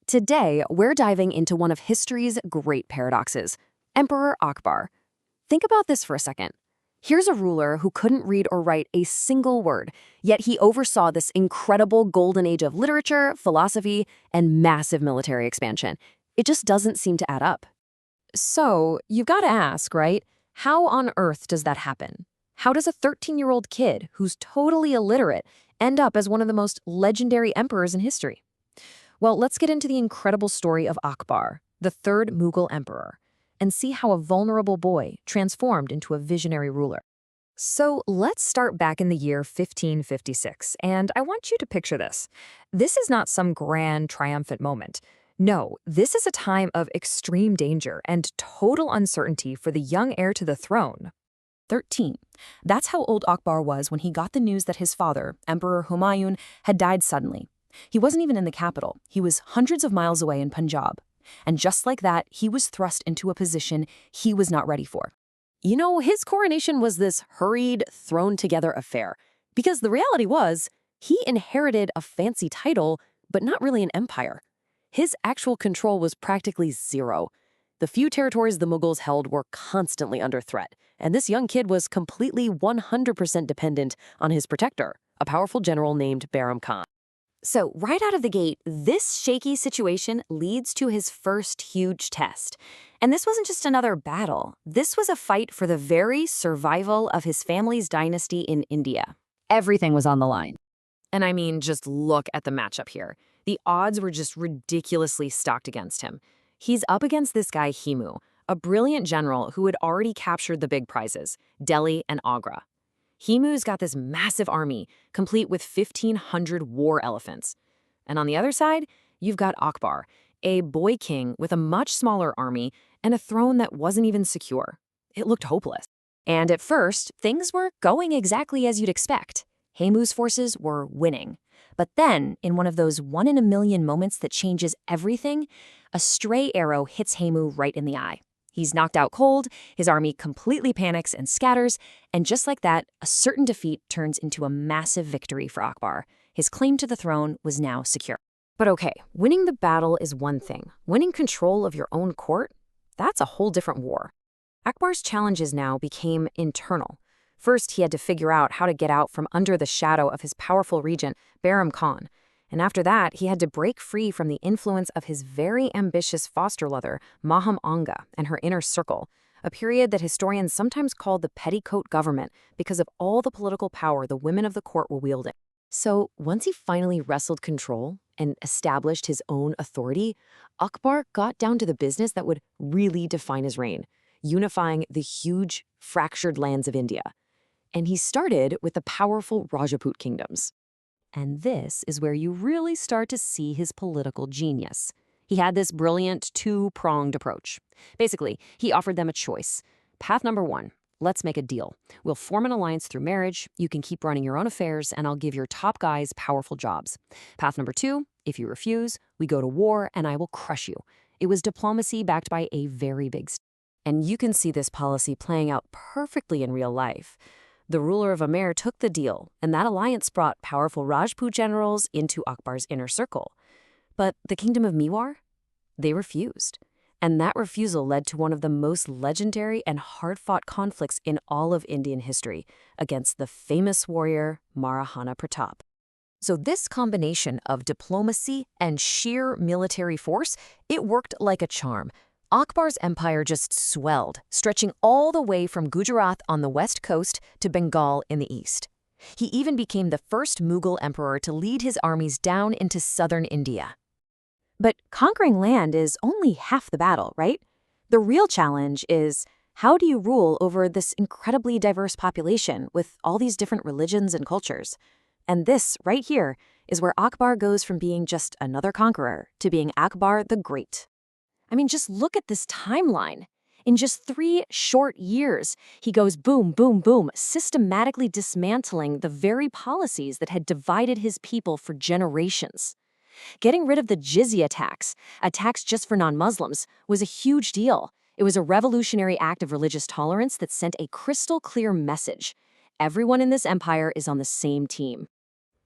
Today, we're diving into one of history's great paradoxes, Emperor Akbar. Think about this for a second. Here's a ruler who couldn't read or write a single word, yet he oversaw this incredible golden age of literature, philosophy, and massive military expansion. It just doesn't seem to add up. So, you've got to ask, right? How on earth does that happen? How does a 13-year-old kid who's totally illiterate end up as one of the most legendary emperors in history? Well, let's get into the incredible story of Akbar, the third Mughal emperor, and see how a vulnerable boy transformed into a visionary ruler. So let's start back in the year 1556, and I want you to picture this. This is not some grand, triumphant moment. No, this is a time of extreme danger and total uncertainty for the young heir to the throne. 13. That's how old Akbar was when he got the news that his father, Emperor Humayun, had died suddenly. He wasn't even in the capital. He was hundreds of miles away in Punjab. And just like that, he was thrust into a position he was not ready for. You know, his coronation was this hurried, thrown-together affair. Because the reality was, he inherited a fancy title, but not really an empire. His actual control was practically zero. The few territories the Mughals held were constantly under threat, and this young kid was completely 100% dependent on his protector, a powerful general named Bahram Khan. So right out of the gate, this shaky situation leads to his first huge test. And this wasn't just another battle. This was a fight for the very survival of his family's dynasty in India. Everything was on the line. And I mean, just look at the matchup here. The odds were just ridiculously stacked against him. He's up against this guy Himu, a brilliant general who had already captured the big prizes, Delhi and Agra. Himu's got this massive army, complete with 1,500 war elephants. And on the other side, you've got Akbar, a boy king with a much smaller army and a throne that wasn't even secure. It looked hopeless. And at first, things were going exactly as you'd expect. Himu's forces were winning. But then, in one of those one-in-a-million moments that changes everything, a stray arrow hits Himu right in the eye. He's knocked out cold, his army completely panics and scatters, and just like that, a certain defeat turns into a massive victory for Akbar. His claim to the throne was now secure. But okay, winning the battle is one thing. Winning control of your own court? That's a whole different war. Akbar's challenges now became internal. First, he had to figure out how to get out from under the shadow of his powerful regent, Bahram Khan. And after that, he had to break free from the influence of his very ambitious foster-mother, Maham Anga, and her inner circle, a period that historians sometimes call the petticoat government because of all the political power the women of the court were wielding. So once he finally wrestled control and established his own authority, Akbar got down to the business that would really define his reign, unifying the huge, fractured lands of India. And he started with the powerful Rajput kingdoms. And this is where you really start to see his political genius. He had this brilliant two-pronged approach. Basically, he offered them a choice. Path number one, let's make a deal. We'll form an alliance through marriage, you can keep running your own affairs, and I'll give your top guys powerful jobs. Path number two, if you refuse, we go to war and I will crush you. It was diplomacy backed by a very big state. And you can see this policy playing out perfectly in real life. The ruler of Amer took the deal, and that alliance brought powerful Rajput generals into Akbar's inner circle. But the kingdom of Mewar? They refused. And that refusal led to one of the most legendary and hard-fought conflicts in all of Indian history against the famous warrior Maharaja Pratap. So this combination of diplomacy and sheer military force, it worked like a charm. Akbar's empire just swelled, stretching all the way from Gujarat on the west coast to Bengal in the east. He even became the first Mughal emperor to lead his armies down into southern India. But conquering land is only half the battle, right? The real challenge is, how do you rule over this incredibly diverse population with all these different religions and cultures? And this, right here, is where Akbar goes from being just another conqueror to being Akbar the Great. I mean, just look at this timeline. In just 3 short years, he goes boom, boom, boom, systematically dismantling the very policies that had divided his people for generations. Getting rid of the jizya tax, a tax just for non-Muslims, was a huge deal. It was a revolutionary act of religious tolerance that sent a crystal-clear message. Everyone in this empire is on the same team.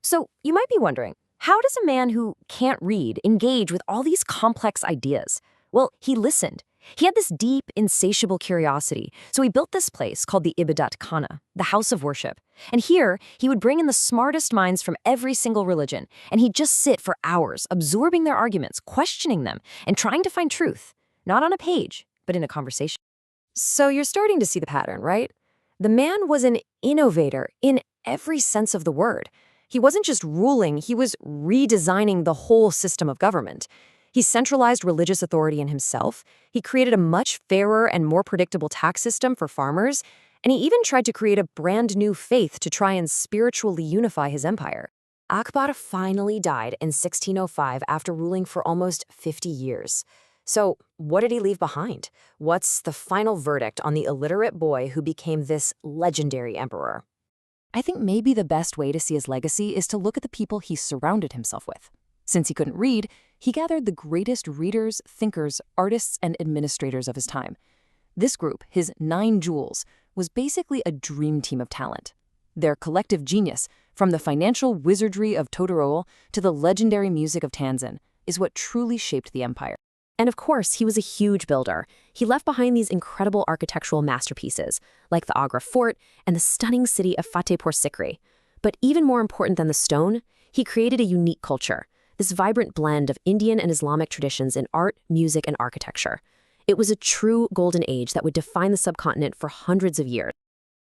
So you might be wondering, How does a man who can't read engage with all these complex ideas? Well, he listened. He had this deep, insatiable curiosity, so he built this place called the Ibadat Khana, the house of worship. And here, he would bring in the smartest minds from every single religion, and he'd just sit for hours, absorbing their arguments, questioning them, and trying to find truth, not on a page, but in a conversation. So you're starting to see the pattern, right? The man was an innovator in every sense of the word. He wasn't just ruling, he was redesigning the whole system of government. He centralized religious authority in himself, he created a much fairer and more predictable tax system for farmers, and he even tried to create a brand new faith to try and spiritually unify his empire. Akbar finally died in 1605 after ruling for almost 50 years. So, what did he leave behind? What's the final verdict on the illiterate boy who became this legendary emperor? I think maybe the best way to see his legacy is to look at the people he surrounded himself with. Since he couldn't read, he gathered the greatest readers, thinkers, artists, and administrators of his time. This group, his 9 jewels, was basically a dream team of talent. Their collective genius, from the financial wizardry of Totoro to the legendary music of Tanzan, is what truly shaped the empire. And of course, he was a huge builder. He left behind these incredible architectural masterpieces, like the Agra Fort and the stunning city of Fatehpur Sikri. But even more important than the stone, he created a unique culture, this vibrant blend of Indian and Islamic traditions in art, music, and architecture. It was a true golden age that would define the subcontinent for hundreds of years.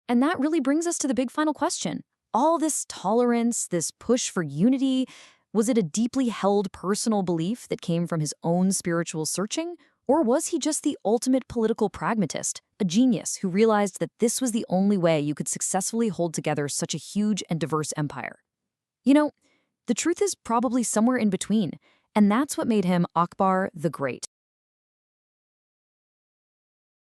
And that really brings us to the big final question. All this tolerance, this push for unity, was it a deeply held personal belief that came from his own spiritual searching? Or was he just the ultimate political pragmatist, a genius who realized that this was the only way you could successfully hold together such a huge and diverse empire? You know, the truth is probably somewhere in between, and that's what made him Akbar the Great.